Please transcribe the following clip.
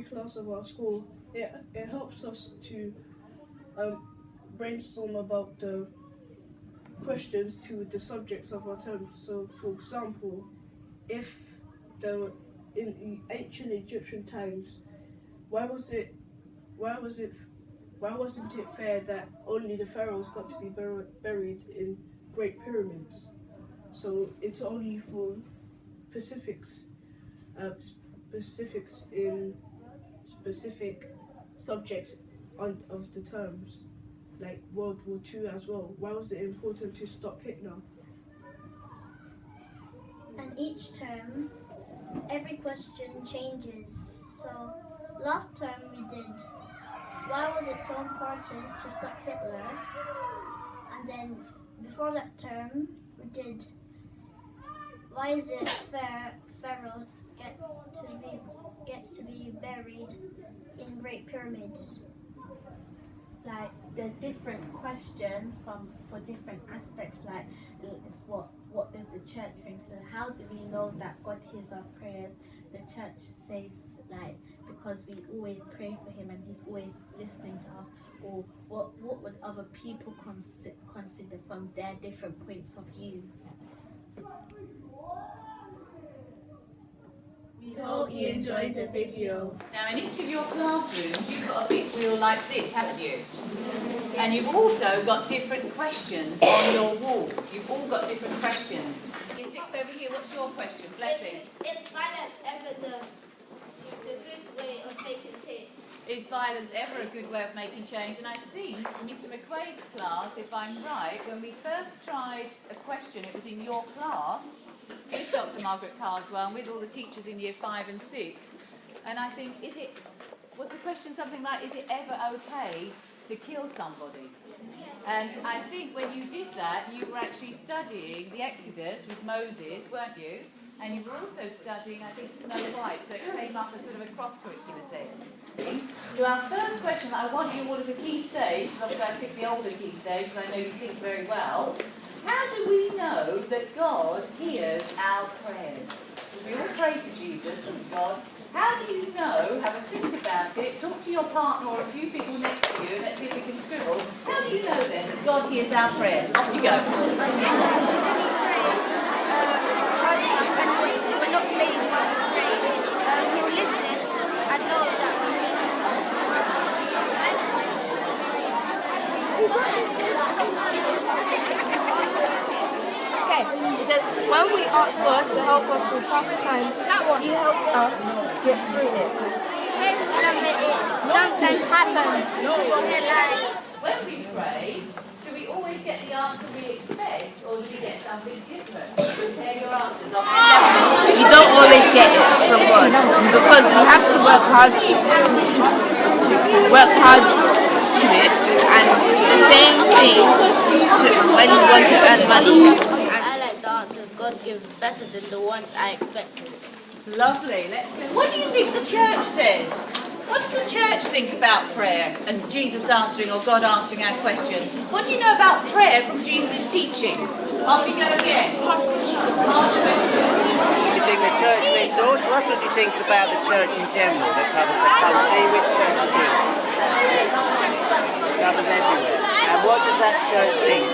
every class of our school. It helps us to brainstorm about the questions to the subjects of our term. So, for example, if in ancient Egyptian times, why wasn't it fair that only the pharaohs got to be buried in great pyramids? So it's only for specifics in specific subjects of the terms, like World War II as well. Why was it important to stop Hitler? And each term, every question changes. So last term we did, why was it so important to stop Hitler? And then before that term we did, why is it fair pharaohs gets to be buried in great pyramids? Like there's different questions for different aspects, like it's what does the church think? So how do we know that God hears our prayers? The church says like because we always pray for him and he's always listening to us, or what would other people consider from their different points of views? We hope you enjoyed the video. Now in each of your classrooms you've got a big wheel like this, haven't you? And you've also got different questions on your wall. You've all got different questions. You sit over here, what's your question? Blessing. Is violence ever the good way of making change? Is violence ever a good way of making change? And I think Mr. McQuaid's class, if I'm right, when we first tried a question, it was in your class, with Dr. Margaret Carswell and with all the teachers in year 5 and 6. And I think, was the question something like, is it ever okay to kill somebody? And I think when you did that, you were actually studying the Exodus with Moses, weren't you? And you were also studying, I think, Snow White, so it came up as sort of a cross-curricular thing. So our first question that I want you all as a key stage, because obviously I picked the older key stage, because I know you think very well. How do we know that God hears our prayers? We all pray to Jesus and God. How do you know? Have a think about it. Talk to your partner or a few people next to you and let's see if we can scribble. How do you know then that God hears our prayers? Off you go. We're not playing while we pray. He's listening and knows that Okay, it says, when we ask God to help us through tough times, he helps us get through it. sometimes happens. When we pray, do we always get the answer we expect or do we get something different? Compare your answers. You don't always get it from God because we have to work hard to it, and the same thing when you want to earn money. I like the answers God gives better than the ones I expected. Lovely. What do you think the church says? What does the church think about prayer and Jesus answering or God answering our questions? What do you know about prayer from Jesus' teaching? Off we go again. Do you think the church next door to us, or do you think about the church in general that covers the country? Which church is it? It covers everywhere. And what does that church think?